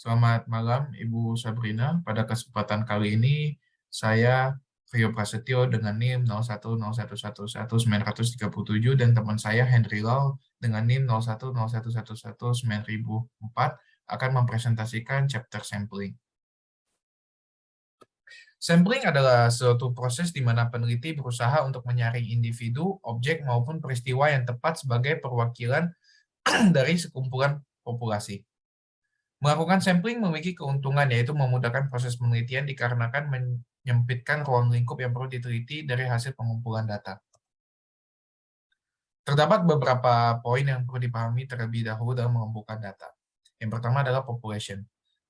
Selamat malam, Ibu Sabrina. Pada kesempatan kali ini, saya Rio Prasetyo dengan NIM 0101111937 dan teman saya Henry Lau dengan NIM 0101119004 akan mempresentasikan chapter sampling. Sampling adalah suatu proses di mana peneliti berusaha untuk menyaring individu, objek, maupun peristiwa yang tepat sebagai perwakilan dari sekumpulan populasi. Melakukan sampling memiliki keuntungan, yaitu memudahkan proses penelitian dikarenakan menyempitkan ruang lingkup yang perlu diteliti dari hasil pengumpulan data. Terdapat beberapa poin yang perlu dipahami terlebih dahulu dalam mengumpulkan data. Yang pertama adalah population,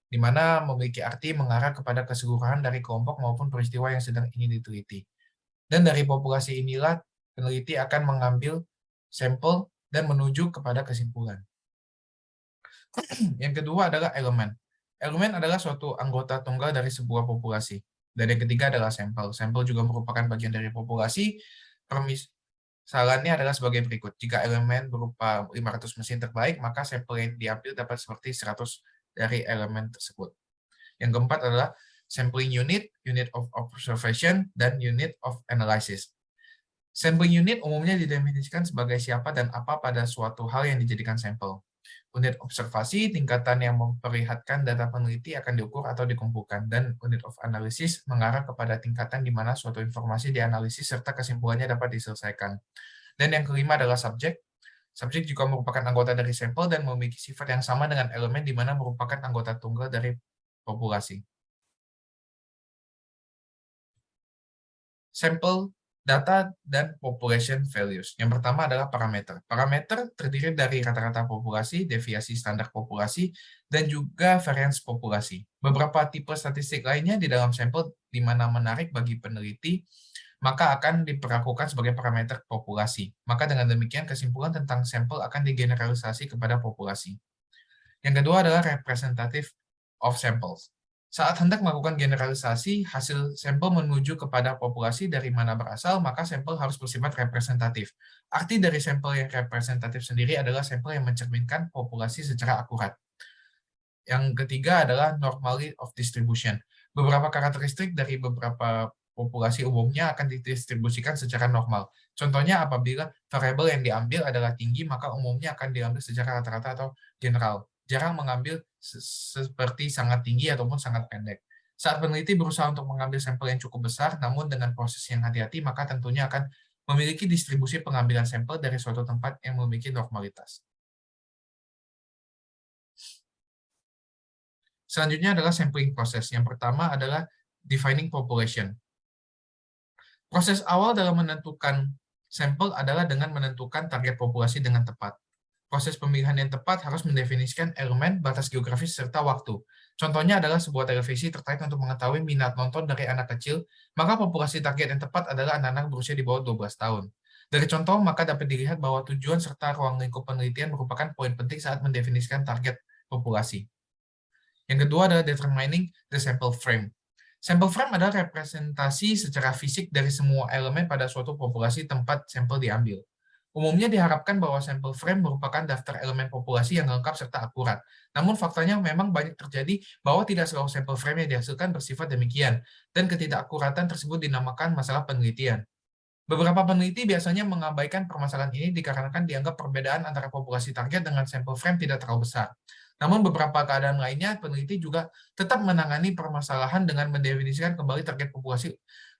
di mana memiliki arti mengarah kepada keseluruhan dari kelompok maupun peristiwa yang sedang ingin diteliti. Dan dari populasi inilah peneliti akan mengambil sampel dan menuju kepada kesimpulan. Yang kedua adalah elemen. Elemen adalah suatu anggota tunggal dari sebuah populasi. Dan yang ketiga adalah sampel. Sampel juga merupakan bagian dari populasi. Permisalannya adalah sebagai berikut. Jika elemen berupa 500 mesin terbaik, maka sampel yang diambil dapat seperti 100 dari elemen tersebut. Yang keempat adalah sampling unit, unit of observation, dan unit of analysis. Sampling unit umumnya didefinisikan sebagai siapa dan apa pada suatu hal yang dijadikan sampel. Unit observasi, tingkatan yang memperlihatkan data peneliti akan diukur atau dikumpulkan, dan unit of analysis mengarah kepada tingkatan di mana suatu informasi dianalisis serta kesimpulannya dapat diselesaikan. Dan yang kelima adalah subjek. Subjek juga merupakan anggota dari sampel dan memiliki sifat yang sama dengan elemen di mana merupakan anggota tunggal dari populasi. Sampel, data, dan population values. Yang pertama adalah parameter. Parameter terdiri dari rata-rata populasi, deviasi standar populasi, dan juga varians populasi. Beberapa tipe statistik lainnya di dalam sampel di mana menarik bagi peneliti, maka akan diperlakukan sebagai parameter populasi. Maka dengan demikian kesimpulan tentang sampel akan digeneralisasi kepada populasi. Yang kedua adalah representative of samples. Saat hendak melakukan generalisasi, hasil sampel menuju kepada populasi dari mana berasal, maka sampel harus bersifat representatif. Arti dari sampel yang representatif sendiri adalah sampel yang mencerminkan populasi secara akurat. Yang ketiga adalah normality of distribution. Beberapa karakteristik dari beberapa populasi umumnya akan didistribusikan secara normal. Contohnya apabila variabel yang diambil adalah tinggi, maka umumnya akan diambil secara rata-rata atau general. Jarang mengambil seperti sangat tinggi ataupun sangat pendek. Saat peneliti berusaha untuk mengambil sampel yang cukup besar, namun dengan proses yang hati-hati, maka tentunya akan memiliki distribusi pengambilan sampel dari suatu tempat yang memiliki normalitas. Selanjutnya adalah sampling process. Yang pertama adalah defining population. Proses awal dalam menentukan sampel adalah dengan menentukan target populasi dengan tepat. Proses pemilihan yang tepat harus mendefinisikan elemen, batas geografis, serta waktu. Contohnya adalah sebuah televisi tertarik untuk mengetahui minat nonton dari anak kecil, maka populasi target yang tepat adalah anak-anak berusia di bawah 12 tahun. Dari contoh, maka dapat dilihat bahwa tujuan serta ruang lingkup penelitian merupakan poin penting saat mendefinisikan target populasi. Yang kedua adalah determining the sample frame. Sample frame adalah representasi secara fisik dari semua elemen pada suatu populasi tempat sampel diambil. Umumnya diharapkan bahwa sampel frame merupakan daftar elemen populasi yang lengkap serta akurat. Namun faktanya memang banyak terjadi bahwa tidak selalu sampel frame yang dihasilkan bersifat demikian, dan ketidakakuratan tersebut dinamakan masalah penelitian. Beberapa peneliti biasanya mengabaikan permasalahan ini dikarenakan dianggap perbedaan antara populasi target dengan sampel frame tidak terlalu besar. Namun beberapa keadaan lainnya, peneliti juga tetap menangani permasalahan dengan mendefinisikan kembali target populasi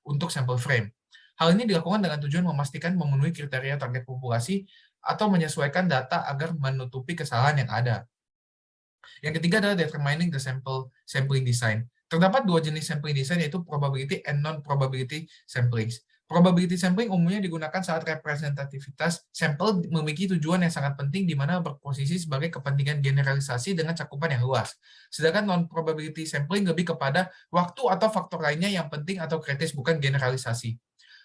untuk sampel frame. Hal ini dilakukan dengan tujuan memastikan memenuhi kriteria target populasi atau menyesuaikan data agar menutupi kesalahan yang ada. Yang ketiga adalah determining the sampling design. Terdapat dua jenis sampling design, yaitu probability and non-probability samplings. Probability sampling umumnya digunakan saat representativitas sampel memiliki tujuan yang sangat penting di mana berposisi sebagai kepentingan generalisasi dengan cakupan yang luas. Sedangkan non-probability sampling lebih kepada waktu atau faktor lainnya yang penting atau kritis, bukan generalisasi.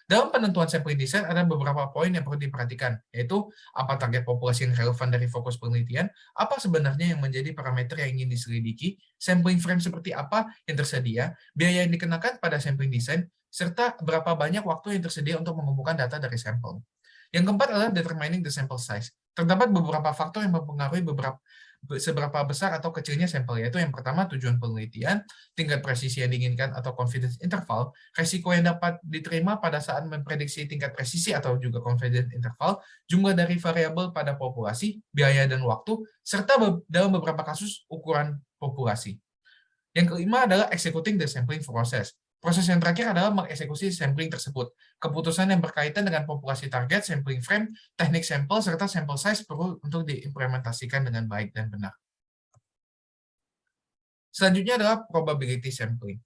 Dalam penentuan sampling design ada beberapa poin yang perlu diperhatikan, yaitu apa target populasi yang relevan dari fokus penelitian, apa sebenarnya yang menjadi parameter yang ingin diselidiki, sampling frame seperti apa yang tersedia, biaya yang dikenakan pada sampling design, serta berapa banyak waktu yang tersedia untuk mengumpulkan data dari sampel. Yang keempat adalah determining the sample size. Terdapat beberapa faktor yang mempengaruhi seberapa besar atau kecilnya sampel, yaitu yang pertama tujuan penelitian, tingkat presisi yang diinginkan atau confidence interval, resiko yang dapat diterima pada saat memprediksi tingkat presisi atau juga confidence interval, jumlah dari variabel pada populasi, biaya dan waktu, serta dalam beberapa kasus ukuran populasi. Yang kelima adalah executing the sampling process. Proses yang terakhir adalah mengeksekusi sampling tersebut. Keputusan yang berkaitan dengan populasi target, sampling frame, teknik sampel, serta sampel size perlu untuk diimplementasikan dengan baik dan benar. Selanjutnya adalah probability sampling.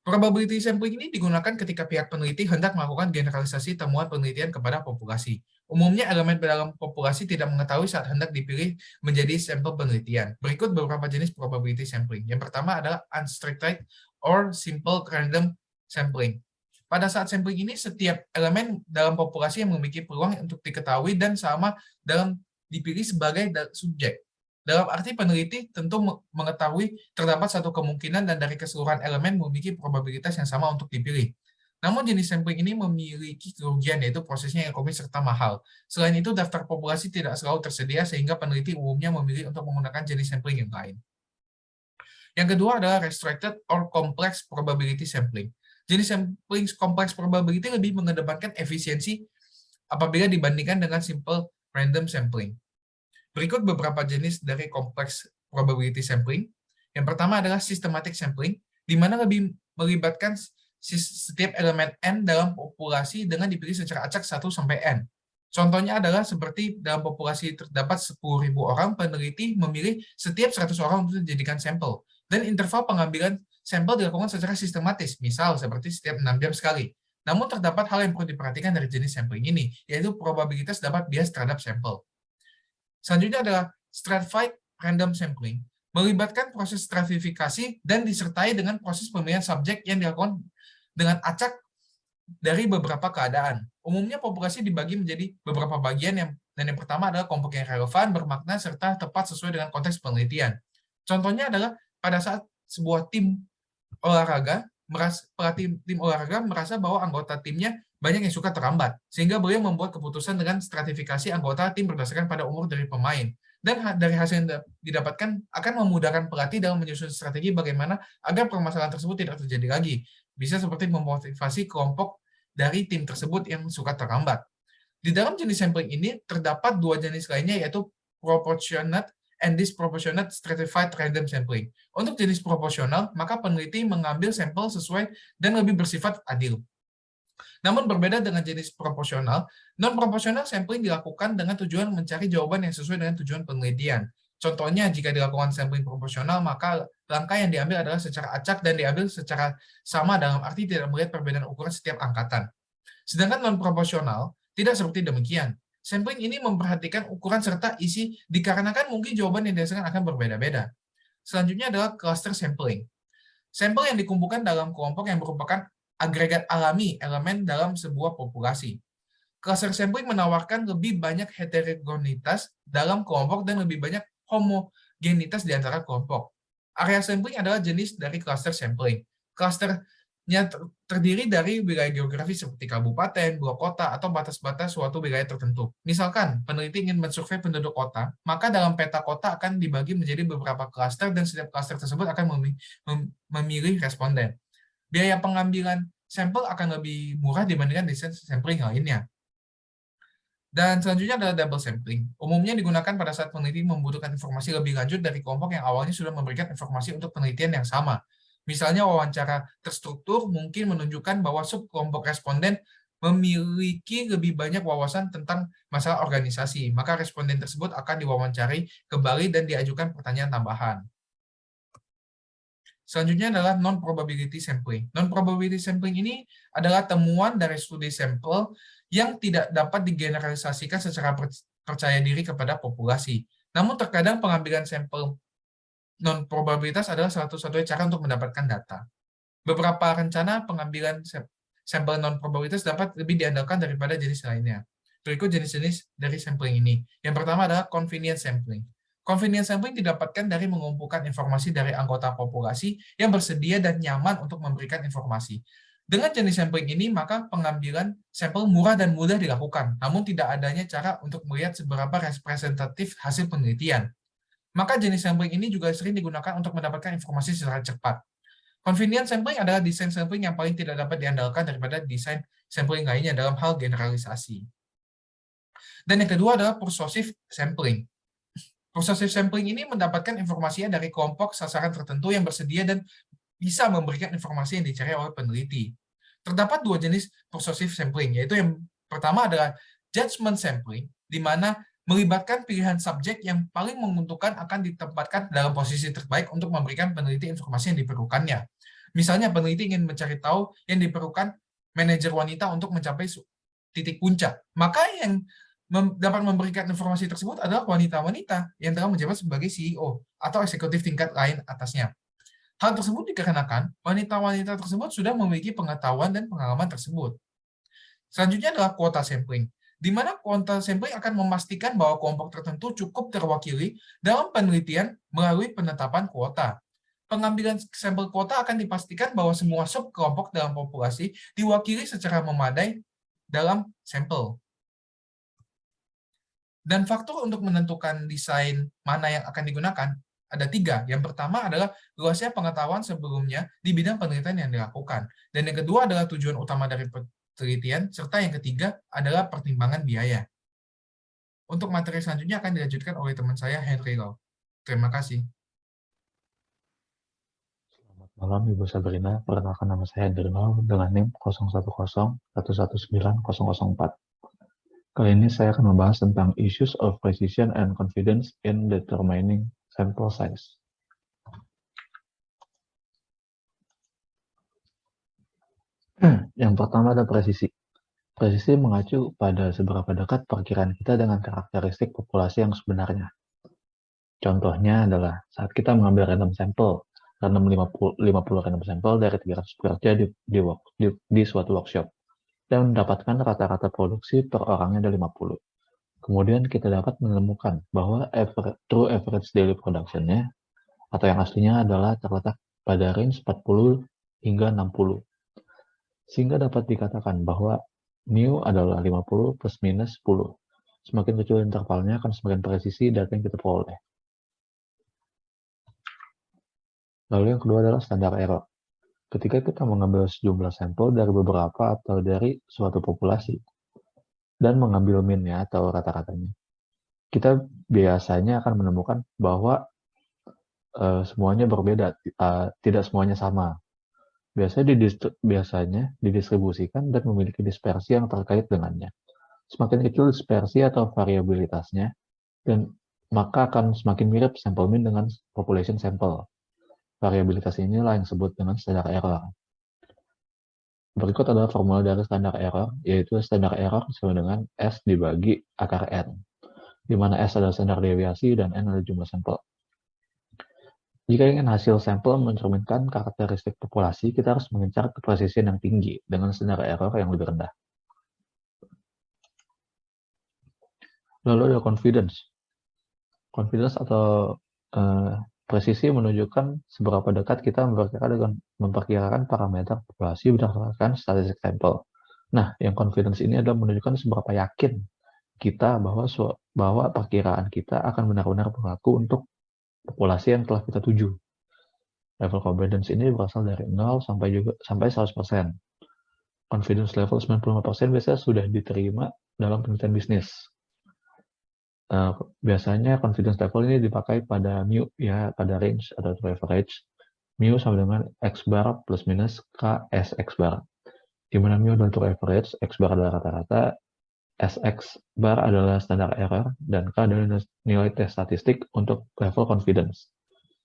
Probability sampling ini digunakan ketika pihak peneliti hendak melakukan generalisasi temuan penelitian kepada populasi. Umumnya elemen dalam populasi tidak mengetahui saat hendak dipilih menjadi sampel penelitian. Berikut beberapa jenis probability sampling. Yang pertama adalah unstructured or simple random sampling. Pada saat sampling ini, setiap elemen dalam populasi yang memiliki peluang untuk diketahui dan sama dalam dipilih sebagai subjek. Dalam arti peneliti tentu mengetahui terdapat satu kemungkinan dan dari keseluruhan elemen memiliki probabilitas yang sama untuk dipilih. Namun jenis sampling ini memiliki kerugian, yaitu prosesnya yang rumit serta mahal. Selain itu, daftar populasi tidak selalu tersedia sehingga peneliti umumnya memilih untuk menggunakan jenis sampling yang lain. Yang kedua adalah restricted or complex probability sampling. Jenis sampling complex probability lebih mengedepankan efisiensi apabila dibandingkan dengan simple random sampling. Berikut beberapa jenis dari complex probability sampling. Yang pertama adalah systematic sampling, di mana lebih melibatkan setiap elemen N dalam populasi dengan dipilih secara acak 1 sampai N. Contohnya adalah seperti dalam populasi terdapat 10.000 orang, peneliti memilih setiap 100 orang untuk dijadikan sampel. Dan interval pengambilan sampel dilakukan secara sistematis, misal seperti setiap 6 jam sekali. Namun terdapat hal yang perlu diperhatikan dari jenis sampling ini, yaitu probabilitas dapat bias terhadap sampel. Selanjutnya adalah stratified random sampling, melibatkan proses stratifikasi dan disertai dengan proses pemilihan subjek yang dilakukan dengan acak dari beberapa keadaan. Umumnya populasi dibagi menjadi beberapa bagian dan yang pertama adalah kelompok yang relevan, bermakna, serta tepat sesuai dengan konteks penelitian. Contohnya adalah pada saat sebuah tim olahraga, pelatih tim olahraga merasa bahwa anggota timnya banyak yang suka terlambat, sehingga beliau membuat keputusan dengan stratifikasi anggota tim berdasarkan pada umur dari pemain. Dan dari hasil yang didapatkan akan memudahkan pelatih dalam menyusun strategi bagaimana agar permasalahan tersebut tidak terjadi lagi. Bisa seperti memotivasi kelompok dari tim tersebut yang suka terlambat. Di dalam jenis sampling ini terdapat dua jenis lainnya, yaitu proportionate and disproportionate stratified random sampling. Untuk jenis proporsional, maka peneliti mengambil sampel sesuai dan lebih bersifat adil. Namun berbeda dengan jenis proporsional, non-proporsional sampling dilakukan dengan tujuan mencari jawaban yang sesuai dengan tujuan penelitian. Contohnya, jika dilakukan sampling proporsional, maka langkah yang diambil adalah secara acak dan diambil secara sama dalam arti tidak melihat perbedaan ukuran setiap angkatan. Sedangkan non-proporsional tidak seperti demikian. Sampling ini memperhatikan ukuran serta isi dikarenakan mungkin jawaban yang dihasilkan akan berbeda-beda. Selanjutnya adalah cluster sampling. Sampel yang dikumpulkan dalam kelompok yang merupakan agregat alami elemen dalam sebuah populasi. Cluster sampling menawarkan lebih banyak heterogenitas dalam kelompok dan lebih banyak homogenitas di antara kelompok. Area sampling adalah jenis dari cluster sampling. Clusternya terdiri dari wilayah geografis seperti kabupaten, blok kota, atau batas-batas suatu wilayah tertentu. Misalkan, peneliti ingin mensurvei penduduk kota, maka dalam peta kota akan dibagi menjadi beberapa cluster dan setiap cluster tersebut akan memilih responden. Biaya pengambilan sampel akan lebih murah dibandingkan desain sampling lainnya. Dan selanjutnya adalah double sampling. Umumnya digunakan pada saat peneliti membutuhkan informasi lebih lanjut dari kelompok yang awalnya sudah memberikan informasi untuk penelitian yang sama. Misalnya wawancara terstruktur mungkin menunjukkan bahwa subkelompok responden memiliki lebih banyak wawasan tentang masalah organisasi, maka responden tersebut akan diwawancari kembali dan diajukan pertanyaan tambahan. Selanjutnya adalah non-probability sampling. Non-probability sampling ini adalah temuan dari studi sampel yang tidak dapat digeneralisasikan secara percaya diri kepada populasi. Namun terkadang pengambilan sampel non-probabilitas adalah satu-satunya cara untuk mendapatkan data. Beberapa rencana pengambilan sampel non-probabilitas dapat lebih diandalkan daripada jenis lainnya. Berikut jenis-jenis dari sampling ini. Yang pertama adalah convenience sampling. Convenience sampling didapatkan dari mengumpulkan informasi dari anggota populasi yang bersedia dan nyaman untuk memberikan informasi. Dengan jenis sampling ini, maka pengambilan sampel murah dan mudah dilakukan, namun tidak adanya cara untuk melihat seberapa representatif hasil penelitian. Maka jenis sampling ini juga sering digunakan untuk mendapatkan informasi secara cepat. Convenient sampling adalah desain sampling yang paling tidak dapat diandalkan daripada desain sampling lainnya dalam hal generalisasi. Dan yang kedua adalah persuasive sampling. Persuasive sampling ini mendapatkan informasinya dari kelompok sasaran tertentu yang bersedia dan bisa memberikan informasi yang dicari oleh peneliti. Terdapat dua jenis persuasive sampling, yaitu yang pertama adalah judgment sampling, di mana melibatkan pilihan subjek yang paling menguntungkan akan ditempatkan dalam posisi terbaik untuk memberikan peneliti informasi yang diperlukannya. Misalnya peneliti ingin mencari tahu yang diperlukan manajer wanita untuk mencapai titik puncak. Maka yang dapat memberikan informasi tersebut adalah wanita-wanita yang telah menjabat sebagai CEO atau eksekutif tingkat lain atasnya. Hal tersebut dikarenakan wanita-wanita tersebut sudah memiliki pengetahuan dan pengalaman tersebut. Selanjutnya adalah kuota sampling, di mana kuota sampling akan memastikan bahwa kelompok tertentu cukup terwakili dalam penelitian melalui penetapan kuota. Pengambilan sampel kuota akan dipastikan bahwa semua subkelompok dalam populasi diwakili secara memadai dalam sampel. Dan faktor untuk menentukan desain mana yang akan digunakan ada 3. Yang pertama adalah luasnya pengetahuan sebelumnya di bidang penelitian yang dilakukan. Dan yang kedua adalah tujuan utama dari penelitian, serta yang ketiga adalah pertimbangan biaya. Untuk materi selanjutnya akan dilanjutkan oleh teman saya, Henry Lau. Terima kasih. Selamat malam Ibu Sabrina, perkenalkan nama saya Henry Lau dengan NIM 010119004004. Kali ini saya akan membahas tentang issues of precision and confidence in determining sample size. Yang pertama ada presisi. Presisi mengacu pada seberapa dekat perkiraan kita dengan karakteristik populasi yang sebenarnya. Contohnya adalah saat kita mengambil random sampel, random 50 random sampel dari 300 pekerja di suatu workshop, dan mendapatkan rata-rata produksi per orangnya ada 50. Kemudian kita dapat menemukan bahwa true average daily production-nya atau yang aslinya adalah terletak pada range 40 hingga 60. Sehingga dapat dikatakan bahwa mu adalah 50 plus minus 10. Semakin kecil intervalnya akan semakin presisi data yang kita peroleh. Lalu yang kedua adalah standar error. Ketika kita mengambil sejumlah sampel dari beberapa atau dari suatu populasi, dan mengambil mean-nya atau rata-ratanya, kita biasanya akan menemukan bahwa semuanya berbeda, tidak semuanya sama. Biasanya didistribusikan dan memiliki dispersi yang terkait dengannya. Semakin kecil dispersi atau variabilitasnya, dan maka akan semakin mirip sampel mean dengan population sample. Variabilitas inilah yang disebut dengan standar error. Berikut adalah formula dari standar error, yaitu standar error sama dengan S dibagi akar N, di mana S adalah standar deviasi dan N adalah jumlah sampel. Jika ingin hasil sampel mencerminkan karakteristik populasi, kita harus mengincar kepresisian yang tinggi dengan standar error yang lebih rendah. Lalu ada confidence. Confidence atau presisi menunjukkan seberapa dekat kita memperkirakan parameter populasi berdasarkan statistik sampel. Nah, yang confidence ini adalah menunjukkan seberapa yakin kita bahwa perkiraan kita akan benar-benar berlaku untuk populasi yang telah kita tuju. Level confidence ini berasal dari 0 sampai 100%. Confidence level 95% biasanya sudah diterima dalam penelitian bisnis. Biasanya confidence level ini dipakai pada mu, ya, pada range atau average. Mu sama dengan X bar plus minus K S X bar. Di mana mu adalah true average, X bar adalah rata-rata, SX bar adalah standar error, dan K adalah nilai tes statistik untuk level confidence.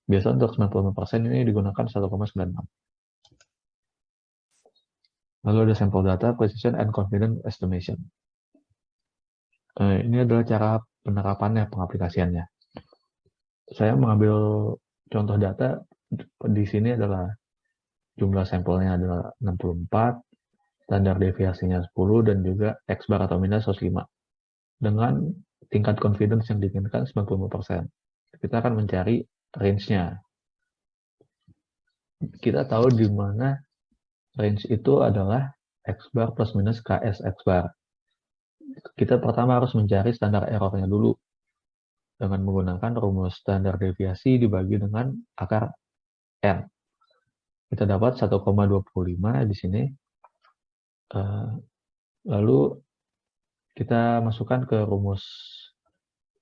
Biasa untuk 95% ini digunakan 1,96. Lalu ada sampel data, precision and confidence estimation. Ini adalah cara penerapannya, pengaplikasiannya. Saya mengambil contoh data, di sini adalah jumlah sampelnya adalah 64, standar deviasinya 10, dan juga X bar atau minus 105. Dengan tingkat confidence yang diinginkan 95%. Kita akan mencari range-nya. Kita tahu di mana range itu adalah X bar plus minus KS X bar. Kita pertama harus mencari standar error-nya dulu. dengan menggunakan rumus standar deviasi dibagi dengan akar N. Kita dapat 1,25 di sini. Lalu kita masukkan ke rumus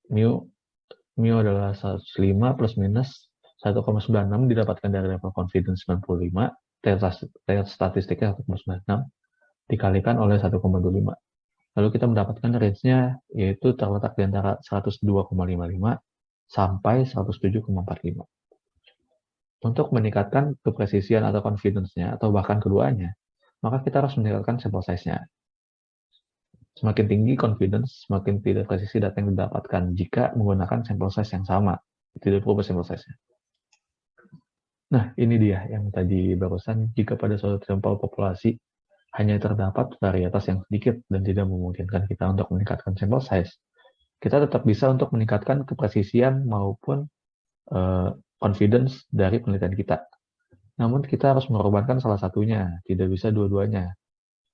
mu. Mu adalah 105 plus minus 1,96 didapatkan dari level confidence 95, tes statistiknya 1,96 dikalikan oleh 1,25. Lalu kita mendapatkan range-nya yaitu terletak di antara 102,55 sampai 107,45. Untuk meningkatkan kepresisian atau confidence-nya atau bahkan keduanya, maka kita harus meningkatkan sample size-nya. Semakin tinggi confidence, semakin tidak presisi data yang didapatkan jika menggunakan sampel size yang sama. Tidak perlu sampel size-nya. Nah, ini dia yang tadi barusan, jika pada suatu sampel populasi hanya terdapat varietas yang sedikit dan tidak memungkinkan kita untuk meningkatkan sampel size, kita tetap bisa untuk meningkatkan kepresisian maupun confidence dari penelitian kita. Namun kita harus mengorbankan salah satunya, tidak bisa dua-duanya.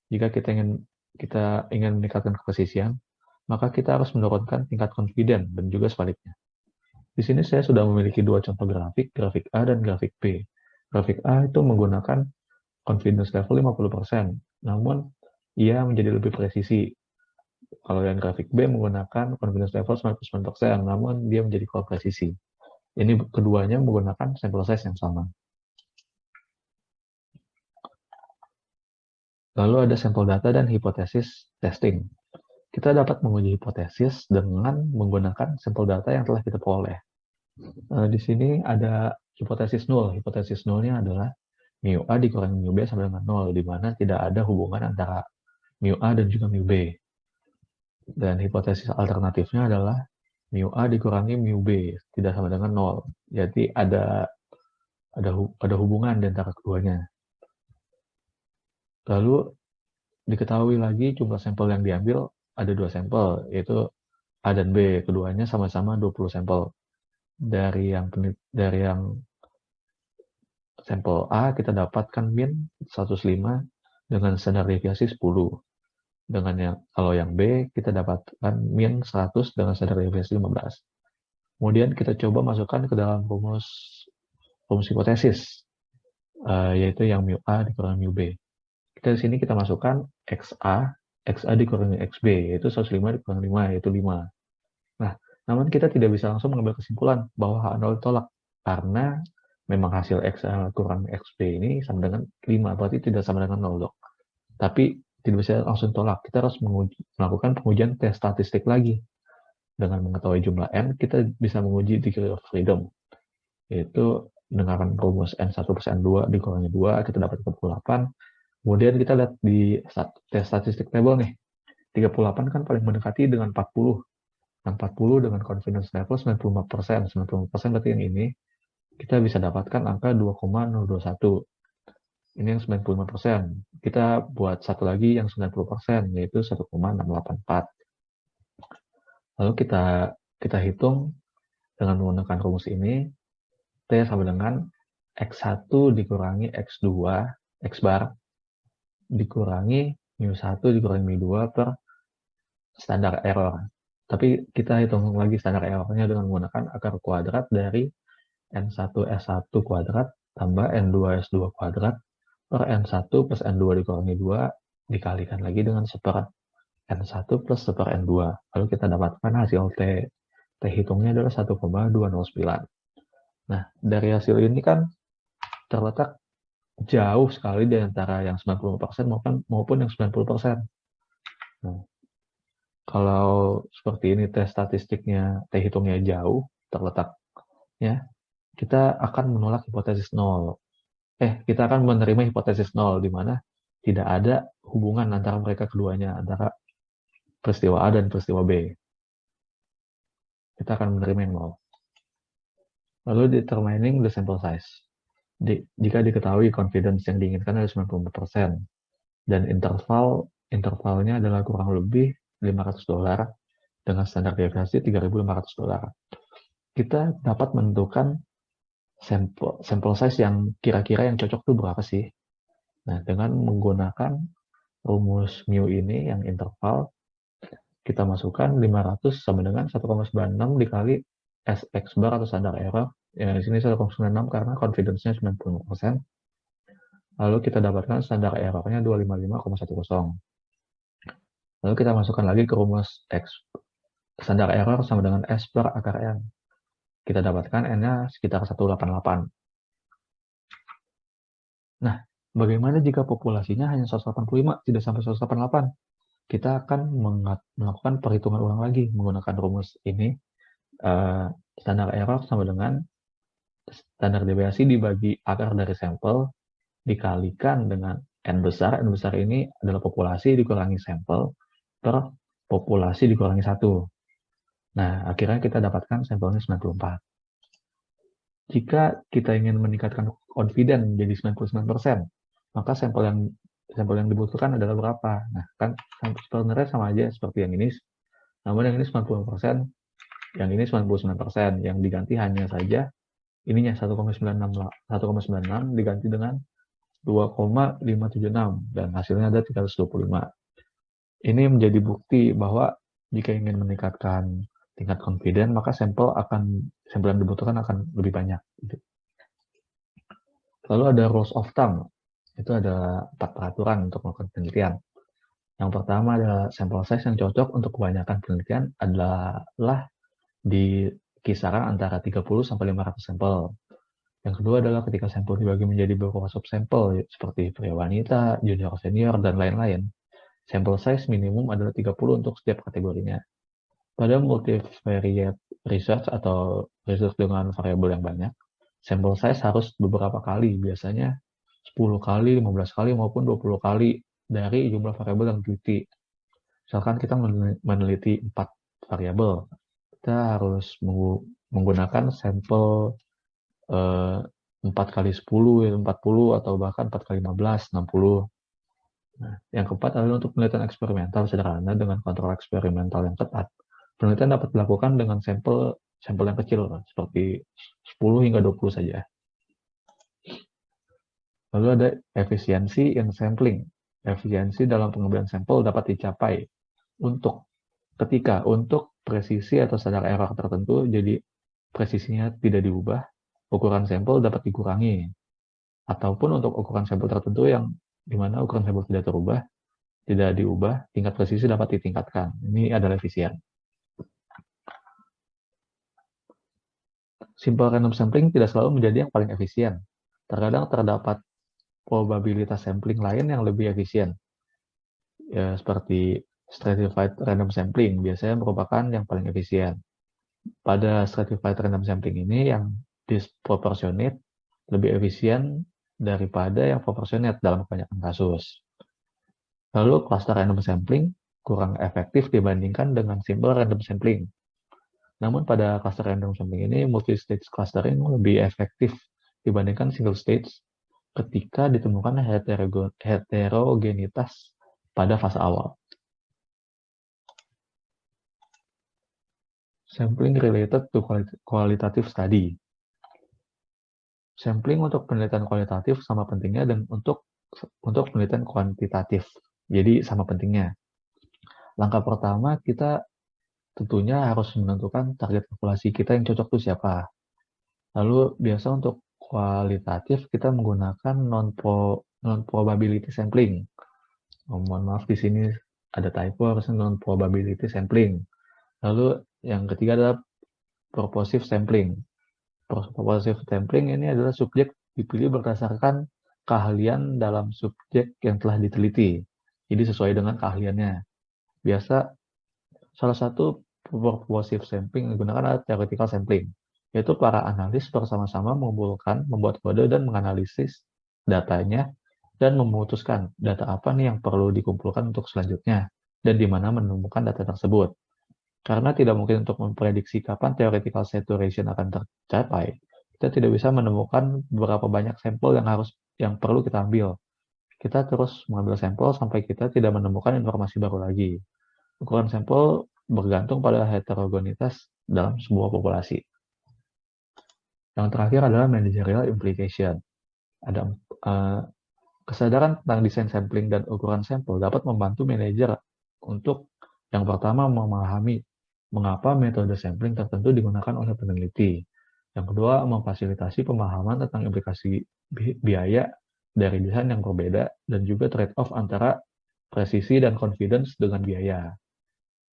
Jika kita ingin meningkatkan kepresisian, maka kita harus menurunkan tingkat confidence dan juga sebaliknya. Di sini saya sudah memiliki dua contoh grafik A dan grafik B. Grafik A itu menggunakan confidence level 50%, namun ia menjadi lebih presisi. Kalau yang grafik B menggunakan confidence level 99%, namun dia menjadi kurang presisi. Ini keduanya menggunakan sample size yang sama. Lalu ada sampel data dan hipotesis testing. Kita dapat menguji hipotesis dengan menggunakan sampel data yang telah kita peroleh. Di sini ada hipotesis nul. Hipotesis nulnya adalah mu A dikurangi mu B sama dengan 0, di mana tidak ada hubungan antara mu A dan juga mu B. Dan hipotesis alternatifnya adalah mu A dikurangi mu B, tidak sama dengan 0. Jadi ada hubungan di antara keduanya. Lalu diketahui lagi jumlah sampel yang diambil ada 2 sampel, yaitu A dan B. Keduanya sama-sama 20 sampel. Dari yang sampel A kita dapatkan min 105 dengan standar deviasi 10. Kalau yang B kita dapatkan min 100 dengan standar deviasi 15. Kemudian kita coba masukkan ke dalam rumus hipotesis, yaitu yang mu A dikurangi mu B. Di sini kita masukkan XA dikurangi XB, yaitu 105 dikurangi 5, yaitu 5. Nah, namun kita tidak bisa langsung mengambil kesimpulan bahwa H0 ditolak, karena memang hasil XA kurang XB ini sama dengan 5, berarti tidak sama dengan 0, dok. Tapi tidak bisa langsung tolak, kita harus melakukan pengujian tes statistik lagi. Dengan mengetahui jumlah N, kita bisa menguji degree of freedom, yaitu dengan rumus N1 plus N2 dikurangi 2, kita dapat 38. Kemudian kita lihat di tes statistik table nih, 38 kan paling mendekati dengan 40. Nah, 40 dengan confidence level 95%. 95% berarti yang ini kita bisa dapatkan angka 2,021. Ini yang 95%. Kita buat satu lagi yang 90%, yaitu 1,684. Lalu kita hitung dengan menggunakan rumus ini, T sama dengan X1 dikurangi X2, X bar, dikurangi mu1 dikurangi mu2 per standar error. Tapi kita hitung lagi standar errornya dengan menggunakan akar kuadrat dari N1S1 kuadrat tambah N2S2 kuadrat per N1 plus N2 dikurangi 2 dikalikan lagi dengan seper N1 plus seper N2. Lalu kita dapatkan hasil T hitungnya adalah 1,209. Nah, dari hasil ini kan terletak jauh sekali di antara yang 90% maupun yang 90%. Nah, kalau seperti ini tes statistiknya, T hitungnya jauh terletaknya, kita akan menolak hipotesis 0. Kita akan menerima hipotesis 0, di mana tidak ada hubungan antara mereka keduanya, antara peristiwa A dan peristiwa B. Kita akan menerima yang 0. Lalu determining the sample size. Jika diketahui confidence yang diinginkan adalah 94%, dan intervalnya adalah kurang lebih $500 dengan standar deviasi $3.500. Kita dapat menentukan sampel size yang kira-kira yang cocok itu berapa sih? Nah, dengan menggunakan rumus mu ini yang interval, kita masukkan 500 sama dengan 1,96 dikali SX bar atau standar error. Ya, di sini 1,96 karena confidence-nya 90%. Lalu kita dapatkan standar error-nya 255,10. Lalu kita masukkan lagi ke rumus X. Standar error sama dengan S per akar N. Kita dapatkan N-nya sekitar 188. Nah, bagaimana jika populasinya hanya 185, tidak sampai 188? Kita akan melakukan perhitungan ulang lagi menggunakan rumus ini. Standar error sama dengan standar deviasi dibagi akar dari sampel dikalikan dengan N besar. N besar ini adalah populasi dikurangi sampel per populasi dikurangi 1. Nah, akhirnya kita dapatkan sampelnya 94. Jika kita ingin meningkatkan confidence menjadi 99%, maka sampel yang dibutuhkan adalah berapa? Nah, kan sebenarnya sama aja seperti yang ini, namun yang ini 90%, yang ini 99%, yang diganti hanya saja ininya 1,96 diganti dengan 2,576 dan hasilnya ada 325. Ini menjadi bukti bahwa jika ingin meningkatkan tingkat confidence, maka sampel yang dibutuhkan akan lebih banyak. Lalu ada rules of thumb. Itu ada 4 peraturan untuk melakukan penelitian. Yang pertama adalah sampel size yang cocok untuk kebanyakan penelitian adalah di kisaran antara 30 sampai 500 sampel. Yang kedua adalah ketika sampel dibagi menjadi beberapa subsampel seperti pria wanita, junior senior, dan lain-lain. Sampel size minimum adalah 30 untuk setiap kategorinya. Pada multivariate research atau research dengan variabel yang banyak, sampel size harus beberapa kali, biasanya 10 kali, 15 kali, maupun 20 kali dari jumlah variabel yang diteliti. Misalkan kita meneliti 4 variabel, kita harus menggunakan sampel 4 kali 10, 40, atau bahkan 4 kali 15, 60. Nah, yang keempat adalah untuk penelitian eksperimental sederhana dengan kontrol eksperimental yang ketat. Penelitian dapat dilakukan dengan sampel yang kecil, seperti 10 hingga 20 saja. Lalu ada efisiensi in sampling. Efisiensi dalam pengambilan sampel dapat dicapai untuk presisi atau standar error tertentu, jadi presisinya tidak diubah, ukuran sampel dapat dikurangi. Ataupun untuk ukuran sampel tertentu yang di mana ukuran sampel tidak diubah, tingkat presisi dapat ditingkatkan. Ini adalah efisien. Simple random sampling tidak selalu menjadi yang paling efisien. Terkadang terdapat probabilitas sampling lain yang lebih efisien. Ya, seperti stratified random sampling biasanya merupakan yang paling efisien. Pada stratified random sampling ini yang disproportionate lebih efisien daripada yang proportionate dalam kebanyakan kasus. Lalu cluster random sampling kurang efektif dibandingkan dengan simple random sampling. Namun pada cluster random sampling ini multi-stage clustering lebih efektif dibandingkan single stage ketika ditemukan heterogenitas pada fase awal. Sampling related to qualitative study. Sampling untuk penelitian kualitatif sama pentingnya dan untuk penelitian kuantitatif. Jadi sama pentingnya. Langkah pertama kita tentunya harus menentukan target populasi kita yang cocok itu siapa. Lalu biasa untuk kualitatif kita menggunakan non-probability sampling. Mohon maaf di sini ada typo, harusnya non-probability sampling. Lalu yang ketiga adalah purposive sampling. Purposive sampling ini adalah subjek dipilih berdasarkan keahlian dalam subjek yang telah diteliti. Jadi sesuai dengan keahliannya. Biasa salah satu purposive sampling yang digunakan adalah theoretical sampling, yaitu para analis bersama-sama membuat kode dan menganalisis datanya dan memutuskan data apa nih yang perlu dikumpulkan untuk selanjutnya dan di mana menemukan data tersebut. Karena tidak mungkin untuk memprediksi kapan theoretical saturation akan tercapai, kita tidak bisa menemukan berapa banyak sampel yang perlu kita ambil. Kita terus mengambil sampel sampai kita tidak menemukan informasi baru lagi. Ukuran sampel bergantung pada heterogenitas dalam sebuah populasi. Yang terakhir adalah managerial implication. Ada kesadaran tentang desain sampling dan ukuran sampel dapat membantu manajer untuk yang pertama memahami mengapa metode sampling tertentu digunakan oleh peneliti. Yang kedua, memfasilitasi pemahaman tentang implikasi biaya dari desain yang berbeda dan juga trade-off antara presisi dan confidence dengan biaya.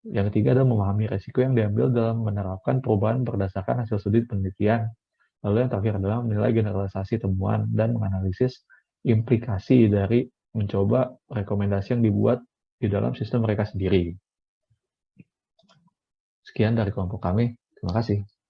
Yang ketiga adalah memahami resiko yang diambil dalam menerapkan perubahan berdasarkan hasil studi penelitian. Lalu yang terakhir adalah menilai generalisasi temuan dan menganalisis implikasi dari mencoba rekomendasi yang dibuat di dalam sistem mereka sendiri. Sekian dari kelompok kami. Terima kasih.